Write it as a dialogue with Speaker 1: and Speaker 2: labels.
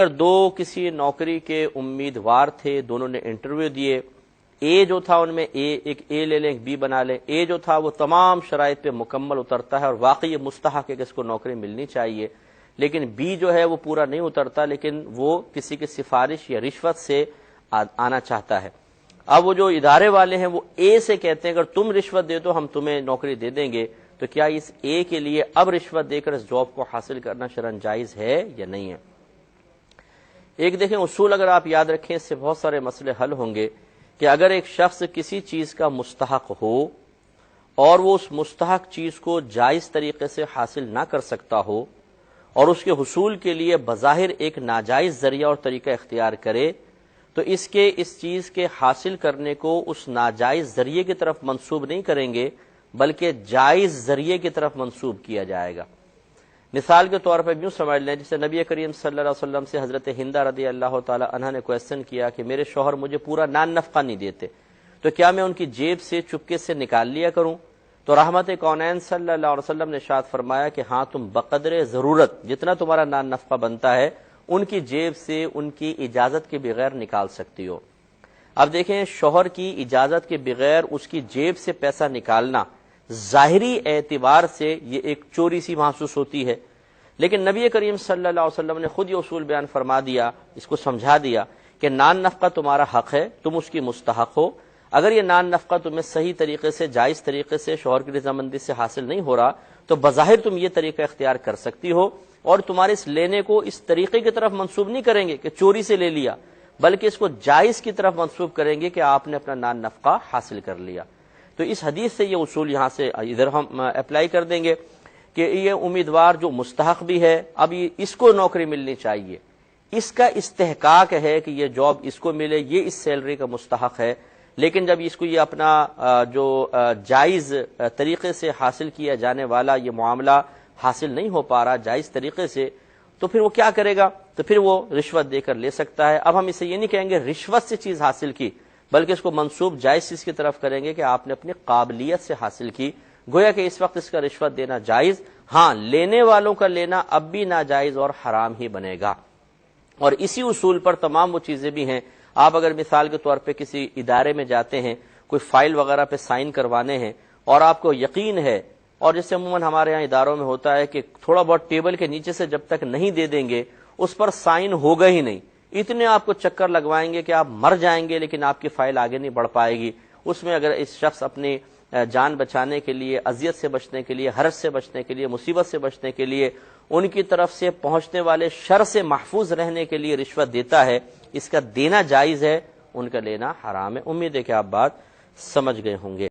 Speaker 1: دو کسی نوکری کے امیدوار تھے، دونوں نے انٹرویو دیے، اے جو تھا ان میں ایک اے لے لیں، ایک بی بنا لیں۔ اے جو تھا وہ تمام شرائط پہ مکمل اترتا ہے اور واقعی یہ مستحق ہے کہ اس کو نوکری ملنی چاہیے، لیکن بی جو ہے وہ پورا نہیں اترتا، لیکن وہ کسی کی سفارش یا رشوت سے آنا چاہتا ہے۔ اب وہ جو ادارے والے ہیں وہ اے سے کہتے ہیں اگر تم رشوت دے دو ہم تمہیں نوکری دے دیں گے، تو کیا اس اے کے لیے اب رشوت دے کر اس جاب کو حاصل کرنا شرعاً جائز ہے یا نہیں ہے؟ ایک دیکھیں اصول اگر آپ یاد رکھیں، اس سے بہت سارے مسئلے حل ہوں گے کہ اگر ایک شخص کسی چیز کا مستحق ہو اور وہ اس مستحق چیز کو جائز طریقے سے حاصل نہ کر سکتا ہو اور اس کے حصول کے لیے بظاہر ایک ناجائز ذریعہ اور طریقہ اختیار کرے، تو اس چیز کے حاصل کرنے کو اس ناجائز ذریعے کی طرف منسوب نہیں کریں گے بلکہ جائز ذریعے کی طرف منسوب کیا جائے گا۔ مثال کے طور پر یوں سمجھ لیں، جسے نبی کریم صلی اللہ علیہ وسلم سے حضرت ہندہ رضی اللہ تعالی عنہ نے کویسچن کیا کہ میرے شوہر مجھے پورا نان نفقہ نہیں دیتے، تو کیا میں ان کی جیب سے چپکے سے نکال لیا کروں؟ تو رحمت کونین صلی اللہ علیہ وسلم نے ارشاد فرمایا کہ ہاں، تم بقدر ضرورت جتنا تمہارا نان نفقہ بنتا ہے ان کی جیب سے ان کی اجازت کے بغیر نکال سکتی ہو۔ اب دیکھیں، شوہر کی اجازت کے بغیر اس کی جیب سے پیسہ نکالنا ظاہری اعتبار سے یہ ایک چوری سی محسوس ہوتی ہے، لیکن نبی کریم صلی اللہ علیہ وسلم نے خود یہ اصول بیان فرما دیا، اس کو سمجھا دیا کہ نان نفقہ تمہارا حق ہے، تم اس کی مستحق ہو۔ اگر یہ نان نفقہ تمہیں صحیح طریقے سے، جائز طریقے سے شوہر کی رضامندی سے حاصل نہیں ہو رہا تو بظاہر تم یہ طریقہ اختیار کر سکتی ہو، اور تمہارے اس لینے کو اس طریقے کی طرف منسوب نہیں کریں گے کہ چوری سے لے لیا، بلکہ اس کو جائز کی طرف منسوب کریں گے کہ آپ نے اپنا نان نفقہ حاصل کر لیا۔ تو اس حدیث سے یہ اصول یہاں سے ادھر ہم اپلائی کر دیں گے کہ یہ امیدوار جو مستحق بھی ہے، اب اس کو نوکری ملنی چاہیے، اس کا استحقاق ہے کہ یہ جاب اس کو ملے، یہ اس سیلری کا مستحق ہے، لیکن جب اس کو یہ اپنا جو جائز طریقے سے حاصل کیا جانے والا یہ معاملہ حاصل نہیں ہو پا رہا جائز طریقے سے، تو پھر وہ کیا کرے گا؟ تو پھر وہ رشوت دے کر لے سکتا ہے۔ اب ہم اسے یہ نہیں کہیں گے رشوت سے چیز حاصل کی، بلکہ اس کو منسوب جائز چیز کی طرف کریں گے کہ آپ نے اپنی قابلیت سے حاصل کی، گویا کہ اس وقت اس کا رشوت دینا جائز، ہاں لینے والوں کا لینا اب بھی ناجائز اور حرام ہی بنے گا۔ اور اسی اصول پر تمام وہ چیزیں بھی ہیں۔ آپ اگر مثال کے طور پہ کسی ادارے میں جاتے ہیں، کوئی فائل وغیرہ پہ سائن کروانے ہیں، اور آپ کو یقین ہے، اور جیسے عموماً ہمارے یہاں اداروں میں ہوتا ہے کہ تھوڑا بہت ٹیبل کے نیچے سے جب تک نہیں دے دیں گے اس پر سائن ہوگا ہی نہیں، اتنے آپ کو چکر لگوائیں گے کہ آپ مر جائیں گے لیکن آپ کی فائل آگے نہیں بڑھ پائے گی۔ اس میں اگر اس شخص اپنی جان بچانے کے لیے، اذیت سے بچنے کے لیے، حرج سے بچنے کے لیے، مصیبت سے بچنے کے لیے، ان کی طرف سے پہنچنے والے شر سے محفوظ رہنے کے لیے رشوت دیتا ہے، اس کا دینا جائز ہے، ان کا لینا حرام ہے۔ امید ہے کہ آپ بات سمجھ گئے ہوں گے۔